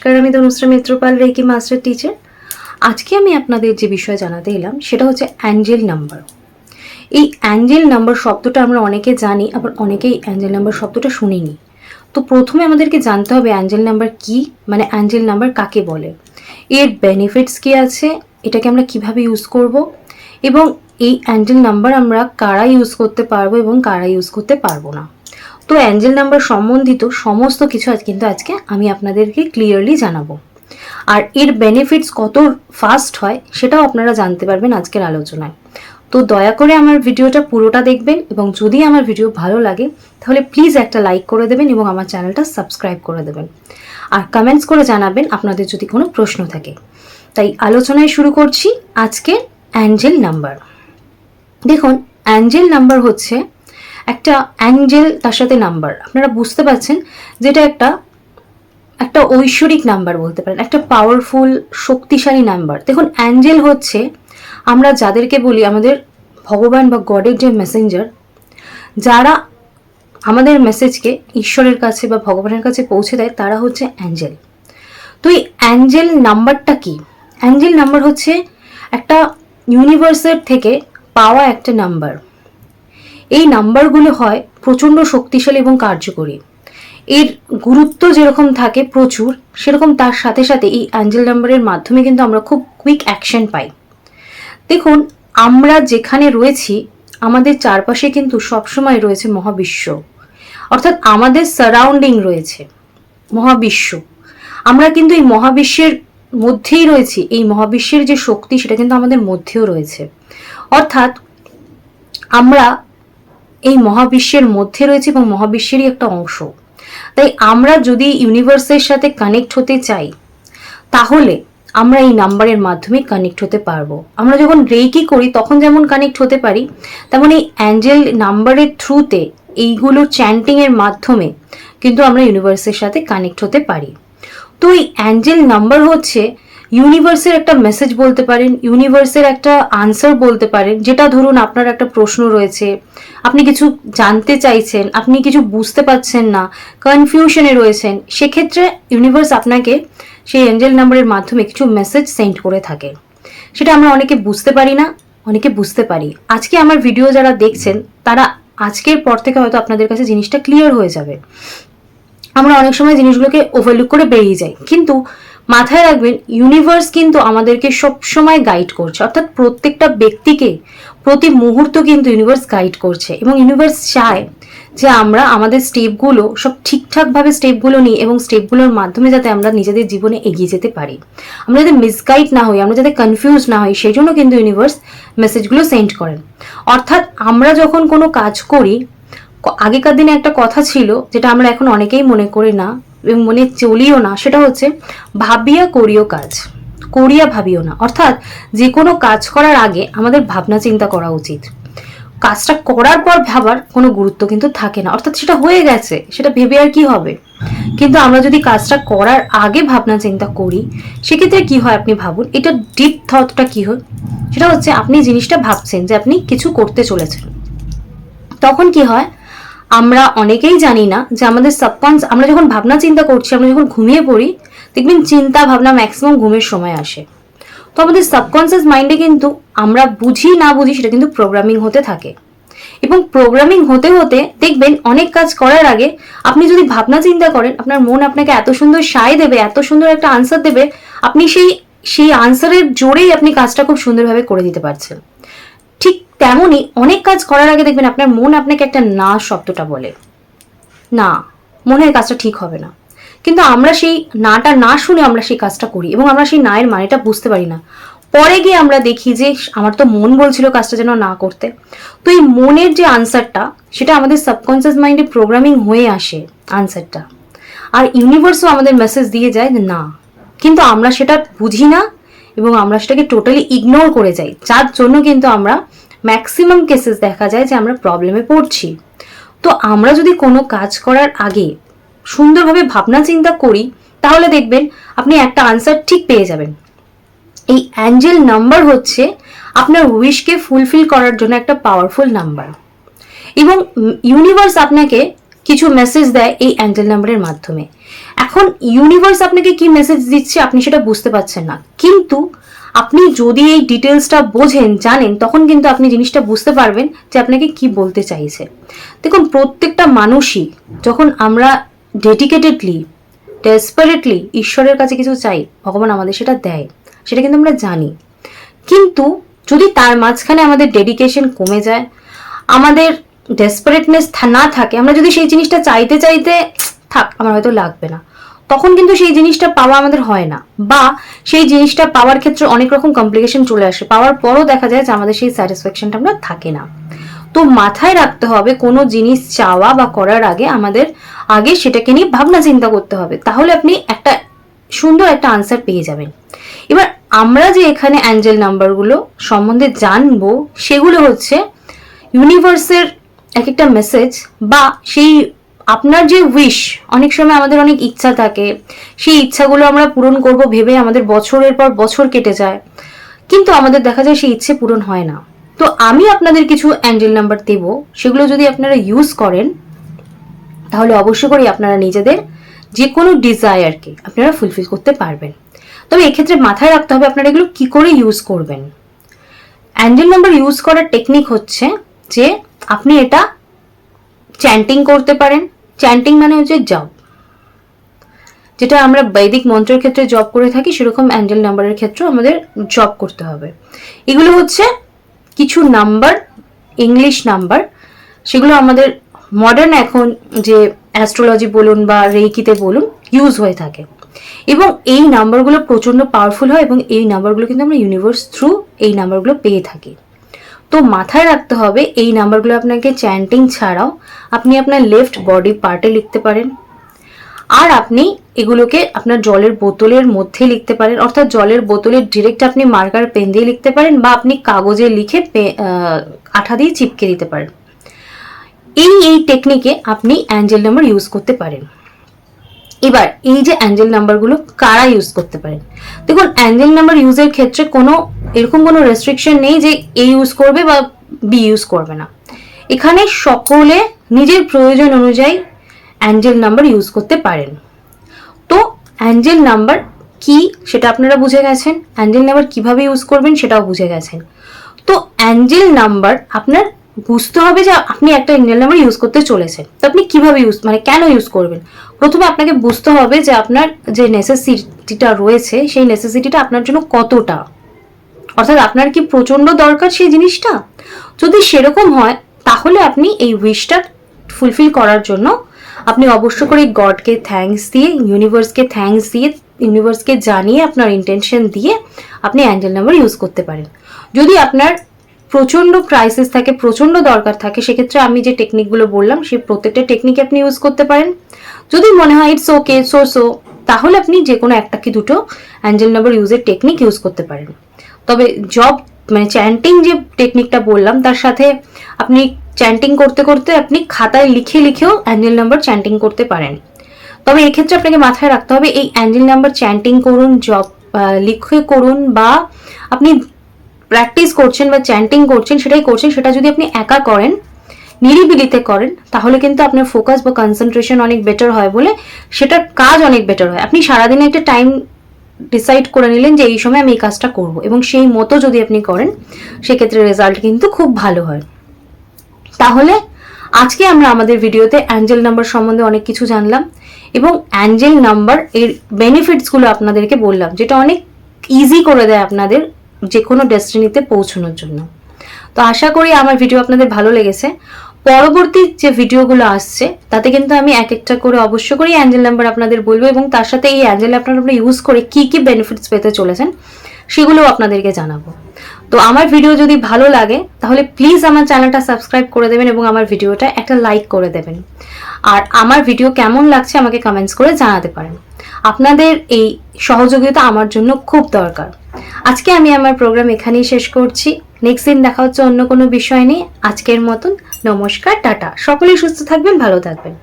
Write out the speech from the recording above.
নমস্কার, আমি Tanushree Mitrapal, Reiki master teacher. আজকে আমি আপনাদের যে বিষয় জানাতে এলাম সেটা হচ্ছে অ্যাঞ্জেল নাম্বার। এই অ্যাঞ্জেল নাম্বার শব্দটা আমরা অনেকে জানি, আবার অনেকেই অ্যাঞ্জেল নাম্বার শব্দটা শুনিনি। তো প্রথমে আমাদেরকে জানতে হবে অ্যাঞ্জেল নাম্বার কি, মানে অ্যাঞ্জেল নাম্বার কাকে বলে, এর বেনিফিটস কি আছে, এটাকে আমরা কিভাবে ইউজ করব, এবং এই অ্যাঞ্জেল নাম্বার আমরা কারা ইউজ করতে পারবো এবং কারা ইউজ করতে পারবো না। তো অ্যাঞ্জেল নাম্বার সম্বন্ধিত সমস্ত কিছু কিন্তু আজকে আমি আপনাদেরকে ক্লিয়ারলি জানাবো। আর এর বেনিফিটস কত ফাস্ট হয় সেটাও আপনারা জানতে পারবেন আজকের আলোচনায়। তো দয়া করে আমার ভিডিওটা পুরোটা দেখবেন, এবং যদি আমার ভিডিও ভালো লাগে তাহলে প্লিজ একটা লাইক করে দেবেন এবং আমার চ্যানেলটা সাবস্ক্রাইব করে দেবেন। আর কমেন্টস করে জানাবেন আপনাদের যদি কোনো প্রশ্ন থাকে। তাই আলোচনায় শুরু করছি আজকে অ্যাঞ্জেল নাম্বার। দেখুন, অ্যাঞ্জেল নাম্বার হচ্ছে একটা অ্যাঞ্জেল, তার সাথে নাম্বার, আপনারা বুঝতে পারছেন যেটা একটা ঐশ্বরিক নাম্বার বলতে পারেন, একটা পাওয়ারফুল শক্তিশালী নাম্বার। দেখুন, অ্যাঞ্জেল হচ্ছে আমরা যাদেরকে বলি আমাদের ভগবান বা গডের যে মেসেঞ্জার, যারা আমাদের মেসেজকে ঈশ্বরের কাছে বা ভগবানের কাছে পৌঁছে দেয়, তারা হচ্ছে অ্যাঞ্জেল। তো এই অ্যাঞ্জেল নাম্বারটা কি? অ্যাঞ্জেল নাম্বার হচ্ছে একটা ইউনিভার্সের থেকে পাওয়া একটা নাম্বার। এই নাম্বারগুলো হয় প্রচণ্ড শক্তিশালী এবং কার্যকরী। এর গুরুত্ব যেরকম থাকে প্রচুর, সেরকম তার সাথে সাথে এই অ্যাঞ্জেল নাম্বারের মাধ্যমে কিন্তু আমরা খুব কুইক অ্যাকশন পাই। দেখুন, আমরা যেখানে রয়েছি আমাদের চারপাশে কিন্তু সবসময় রয়েছে মহাবিশ্ব, অর্থাৎ আমাদের সারাউন্ডিং রয়েছে মহাবিশ্ব। আমরা কিন্তু এই মহাবিশ্বের মধ্যেই রয়েছি। এই মহাবিশ্বের যে শক্তি সেটা কিন্তু আমাদের মধ্যেও রয়েছে, অর্থাৎ আমরা এই মহাবিশ্বের মধ্যে রয়েছে এবং মহাবিশ্বেরই একটা অংশ। তাই আমরা যদি ইউনিভার্সের সাথে কানেক্ট হতে চাই তাহলে আমরা এই নাম্বারের মাধ্যমে কানেক্ট হতে পারবো। আমরা যখন রেকি করি তখন যেমন কানেক্ট হতে পারি, তেমন এই অ্যাঞ্জেল নাম্বারের থ্রুতে এইগুলো চ্যান্টিংয়ের মাধ্যমে কিন্তু আমরা ইউনিভার্সের সাথে কানেক্ট হতে পারি। তো এই অ্যাঞ্জেল নাম্বার হচ্ছে ইউনিভার্সের একটা মেসেজ বলতে পারেন, ইউনিভার্সের একটা আনসার বলতে পারেন। যেটা ধরুন আপনার একটা প্রশ্ন রয়েছে, আপনি কিছু জানতে চাইছেন, আপনি কিছু বুঝতে পারছেন না, কনফিউশনে রয়েছেন, সেক্ষেত্রে ইউনিভার্স আপনাকে সেই অ্যাঞ্জেল নাম্বারের মাধ্যমে কিছু মেসেজ সেন্ড করে থাকে। সেটা আমরা অনেকে বুঝতে পারি না, অনেকে বুঝতে পারি। আজকে আমার ভিডিও যারা দেখছেন তারা আজকের পর থেকে হয়তো আপনাদের কাছে জিনিসটা ক্লিয়ার হয়ে যাবে। আমরা অনেক সময় জিনিসগুলোকে ওভারলুক করে বেরিয়ে যাই, কিন্তু মাথায় রাখবেন ইউনিভার্স কিন্তু আমাদেরকে সবসময় গাইড করছে, অর্থাৎ প্রত্যেকটা ব্যক্তিকে প্রতি মুহূর্ত কিন্তু ইউনিভার্স গাইড করছে। এবং ইউনিভার্স চায় যে আমরা আমাদের স্টেপগুলো সব ঠিকঠাকভাবে স্টেপগুলো নিই, এবং স্টেপগুলোর মাধ্যমে যাতে আমরা নিজেদের জীবনে এগিয়ে যেতে পারি, আমরা যাতে মিসগাইড না হই, আমরা যাতে কনফিউজ না হই, সেই জন্য কিন্তু ইউনিভার্স মেসেজগুলো সেন্ড করেন। অর্থাৎ আমরা যখন কোনো কাজ করি, আগেকার দিনে একটা কথা ছিল যেটা আমরা এখন অনেকেই মনে করি না এবং মনে চলিও না, সেটা হচ্ছে ভাবিয়া করিও কাজ, করিয়া ভাবিও না। অর্থাৎ যে কোনো কাজ করার আগে আমাদের ভাবনা চিন্তা করা উচিত। কাজটা করার পর ভাবার কোনো গুরুত্ব কিন্তু থাকে না, অর্থাৎ সেটা হয়ে গেছে, সেটা ভেবে আর কি হবে। কিন্তু আমরা যদি কাজটা করার আগে ভাবনা চিন্তা করি, সেক্ষেত্রে কি হয় আপনি ভাবুন, এটা ডিপ থটটা কি হয়, সেটা হচ্ছে আপনি জিনিসটা ভাবছেন যে আপনি কিছু করতে চলেছেন। তখন কি হয়, আমরা অনেকেই জানি না যে আমাদের সাবকনস, আমরা যখন ভাবনা চিন্তা করছি, আমরা যখন ঘুমিয়ে পড়ি, দেখবেন চিন্তা ভাবনা ম্যাক্সিমাম ঘুমের সময় আসে। তো আমাদের সাবকনসিয়াস মাইন্ডে কিন্তু আমরা বুঝি না বুঝি সেটা কিন্তু প্রোগ্রামিং হতে থাকে, এবং প্রোগ্রামিং হতে হতে দেখবেন অনেক কাজ করার আগে আপনি যদি ভাবনা চিন্তা করেন, আপনার মন আপনাকে এত সুন্দর সায় দেবে, এত সুন্দর একটা আনসার দেবে, আপনি সেই আনসারের জোরেই আপনি কাজটা খুব সুন্দরভাবে করে দিতে পারছেন। ঠিক তেমনই অনেক কাজ করার আগে দেখবেন আপনার মন আপনাকে একটা না শব্দটা বলে, না, মনে হয় কাজটা ঠিক হবে না। কিন্তু আমরা সেই নাটা না শুনে আমরা সেই কাজটা করি, এবং আমরা সেই নায়ের মানেটা বুঝতে পারি না। পরে গিয়ে আমরা দেখি যে আমার তো মন বলছিল কাজটা যেন না করতে। তো এই মনের যে আনসারটা, সেটা আমাদের সাবকনসিয়াস মাইন্ডে প্রোগ্রামিং হয়ে আসে আনসারটা, আর ইউনিভার্সও আমাদের মেসেজ দিয়ে যায় যে না, কিন্তু আমরা সেটা বুঝি না এবং আমরা সেটাকে টোটালি ইগনোর করে যাই, যার জন্য কিন্তু আমরা ম্যাক্সিমাম কেসেস দেখা যায় যে আমরা প্রবলেমে পড়ছি। তো আমরা যদি কোনো কাজ করার আগে সুন্দরভাবে ভাবনা চিন্তা করি, তাহলে দেখবেন আপনি একটা আনসার ঠিক পেয়ে যাবেন। এই অ্যাঞ্জেল নাম্বার হচ্ছে আপনার উইশকে ফুলফিল করার জন্য একটা পাওয়ারফুল নাম্বার, এবং ইউনিভার্স আপনাকে কিছু মেসেজ দেয় এই অ্যাঞ্জেল নাম্বারের মাধ্যমে। এখন ইউনিভার্স আপনাকে কি মেসেজ দিচ্ছে আপনি সেটা বুঝতে পারছেন না, কিন্তু আপনি যদি এই ডিটেলসটা বোঝেন, জানেন, তখন কিন্তু আপনি জিনিসটা বুঝতে পারবেন যে আপনাকে কি বলতে চাইছে। দেখুন, প্রত্যেকটা মানুষই যখন আমরা ডেডিকেটেডলি, ডেসপারেটলি ঈশ্বরের কাছে কিছু চাই, ভগবান আমাদের সেটা দেয়, সেটা কিন্তু আমরা জানি। কিন্তু যদি তার মাঝখানে আমাদের ডেডিকেশন কমে যায়, আমাদের ডেসপারেটনেস না থাকে, আমরা যদি সেই জিনিসটা চাইতে চাইতে থাক আমার হয়তো লাগবে না, তখন কিন্তু সেই জিনিসটা পাওয়া আমাদের হয় না, বা সেই জিনিসটা পাওয়ার ক্ষেত্রে অনেক রকম কমপ্লিকেশন চলে আসে, পাওয়ার পরও দেখা যায় যে আমাদের সেই স্যাটিসফ্যাকশনটা আমরা থাকে না। তো মাথায় রাখতে হবে কোনো জিনিস চাওয়া বা করার আগে আমাদের আগে সেটাকে নিয়ে ভাবনা চিন্তা করতে হবে, তাহলে আপনি একটা সুন্দর একটা আনসার পেয়ে যাবেন। এবার আমরা যে এখানে অ্যাঞ্জেল নাম্বারগুলো সম্বন্ধে জানবো, সেগুলো হচ্ছে ইউনিভার্সের এক একটা মেসেজ, বা সেই আপনার যে উইশ, অনেক সময় আমাদের অনেক ইচ্ছা থাকে, সেই ইচ্ছাগুলো আমরা পূরণ করব ভেবে আমাদের বছরের পর বছর কেটে যায়, কিন্তু আমাদের দেখা যায় সেই ইচ্ছে পূরণ হয় না। তো আমি আপনাদের কিছু অ্যাঞ্জেল নাম্বার দেব, সেগুলো যদি আপনারা ইউজ করেন তাহলে অবশ্য করে আপনারা নিজেদের যে কোনো ডিজায়ারকে আপনারা ফুলফিল করতে পারবেন। তবে এক্ষেত্রে মাথায় রাখতে হবে আপনারা এগুলো কি করে ইউজ করবেন। অ্যাঞ্জেল নাম্বার ইউজ করার টেকনিক হচ্ছে যে আপনি এটা চ্যান্টিং করতে পারেন। চ্যান্টিং মানে হচ্ছে জপ, যেটা আমরা বৈদিক মন্ত্রের ক্ষেত্রে জপ করে থাকি, সেরকম অ্যাঞ্জেল নাম্বারের ক্ষেত্রেও আমাদের জপ করতে হবে। এগুলো হচ্ছে কিছু নাম্বার, ইংলিশ নাম্বার, সেগুলো আমাদের মডার্ন এখন যে অ্যাস্ট্রোলজি বলুন বা রেইকিতে বলুন ইউজ হয়ে থাকে, এবং এই নাম্বারগুলো প্রচণ্ড পাওয়ারফুল হয়, এবং এই নাম্বারগুলো কিন্তু আমরা ইউনিভার্স থ্রু এই নাম্বারগুলো পেয়ে থাকি। তো মাথায় রাখতে হবে এই নাম্বারগুলো আপনাকে চ্যান্টিং ছাড়াও আপনি আপনার লেফট বডি পার্টে লিখতে পারেন, আর আপনি এগুলোকে আপনার জলের বোতলের মধ্যে লিখতে পারেন, অর্থাৎ জলের বোতলের ডিরেক্ট আপনি মার্কার পেন দিয়ে লিখতে পারেন, বা আপনি কাগজে লিখে আঠা দিয়ে চিপকে দিতে পারেন। এই টেকনিকে আপনি অ্যাঞ্জেল নাম্বার ইউজ করতে পারেন। এবার এই যে অ্যাঞ্জেল নাম্বারগুলো কারা ইউজ করতে পারেন, দেখুন অ্যাঞ্জেল নাম্বার ইউজের ক্ষেত্রে এরকম কোনো রেস্ট্রিকশন নেই যে এ ইউজ করবে বা বি ইউজ করবে না। এখানে সকলে নিজের প্রয়োজন অনুযায়ী অ্যাঞ্জেল নাম্বার ইউজ করতে পারেন। তো অ্যাঞ্জেল নাম্বার কি সেটা আপনারা বুঝে গেছেন, অ্যাঞ্জেল নাম্বার কিভাবে ইউজ করবেন সেটাও বুঝে গেছেন। তো অ্যাঞ্জেল নাম্বার আপনার বুঝতে হবে যে আপনি একটা অ্যাঞ্জেল নাম্বার ইউজ করতে চলেছেন, তো আপনি কিভাবে কেন ইউজ করবেন। প্রথমে আপনাকে বুঝতে হবে যে আপনার যে নেসেসিটিটা রয়েছে সেই নেসেসিটিটা আপনার জন্য কতটা, অর্থাৎ আপনার কি প্রচন্ড দরকার সেই জিনিসটা। যদি সেরকম হয় তাহলে আপনি এই উইশটা ফুলফিল করার জন্য আপনি অবশ্য করে গডকে থ্যাঙ্কস দিয়ে, ইউনিভার্সকে থ্যাঙ্কস দিয়ে, ইউনিভার্সকে জানিয়ে আপনার ইন্টেনশন দিয়ে আপনি অ্যাঞ্জেল নাম্বার ইউজ করতে পারেন। যদি আপনার প্রচন্ড ক্রাইসিস থাকে, প্রচন্ড দরকার থাকে, সেক্ষেত্রে আমি যে টেকনিকগুলো বললাম সেই প্রত্যেকটা টেকনিক আপনি ইউজ করতে পারেন। যদি মনে হয় ইটস ওকে সো তাহলে আপনি যে কোনো একটা কি দুটো অ্যাঞ্জেল নাম্বার ইউজের টেকনিক ইউজ করতে পারেন। তবে জব চ্যান্টিং যে টেকনিকটা বললাম তার সাথে আপনি চ্যান্টিং করতে করতে আপনি খাতায় লিখেও অ্যাঞ্জেল নাম্বার চ্যান্টিং করতে পারেন। তবে এক্ষেত্রে আপনাকে মাথায় রাখতে হবে এই অ্যাঞ্জেল নাম্বার চ্যান্টিং করুন, জব লিখে করুন, বা আপনি প্র্যাকটিস করছেন বা চ্যান্টিং করছেন, সেটা যদি আপনি একা করেন, নিরিবিলিতে করেন, তাহলে কিন্তু আপনার ফোকাস বা কনসেন্ট্রেশন অনেক বেটার হয়, বলে সেটার কাজ অনেক বেটার হয়। আপনি সারাদিনে একটা টাইম ডিসাইড করে নিলেন যে এই সময় আমি এই কাজটা করব, এবং সেই মতো যদি আপনি করেন সেক্ষেত্রে রেজাল্ট কিন্তু খুব ভালো হয়। তাহলে আজকে আমরা আমাদের ভিডিওতে অ্যাঞ্জেল নাম্বার সম্বন্ধে অনেক কিছু জানলাম, এবং অ্যাঞ্জেল নাম্বার এর বেনিফিটসগুলো আপনাদেরকে বললাম, যেটা অনেক ইজি করে দেয় আপনাদের যে কোনো ডেস্টিনিতে পৌঁছানোর জন্য। তো আশা করি আমার ভিডিও আপনাদের ভালো লেগেছে। পরবর্তী যে ভিডিওগুলো আসছে তাতে কিন্তু আমি এক একটা করে অবশ্য করেই অ্যাঞ্জেল নাম্বার আপনাদের বলবো, এবং তার সাথে এই অ্যাঞ্জেল আপনারা ইউজ করে কি কি বেনিফিটস পেতে চলেছেন সেগুলোও আপনাদেরকে জানাবো। তো আমার ভিডিও যদি ভালো লাগে তাহলে প্লিজ আমার চ্যানেলটা সাবস্ক্রাইব করে দেবেন, এবং আমার ভিডিওটা একটা লাইক করে দেবেন। আর আমার ভিডিও কেমন লাগছে আমাকে কমেন্টস করে জানাতে পারেন। আপনাদের এই সহযোগিতা আমার জন্য খুব দরকার। আজকে আমি আমার প্রোগ্রাম এখানেই শেষ করছি। নেক্সট দিন দেখা হচ্ছে অন্য কোনো বিষয় নিয়ে। আজকের মতন নমস্কার, টাটা। সকলেই সুস্থ থাকবেন, ভালো থাকবেন।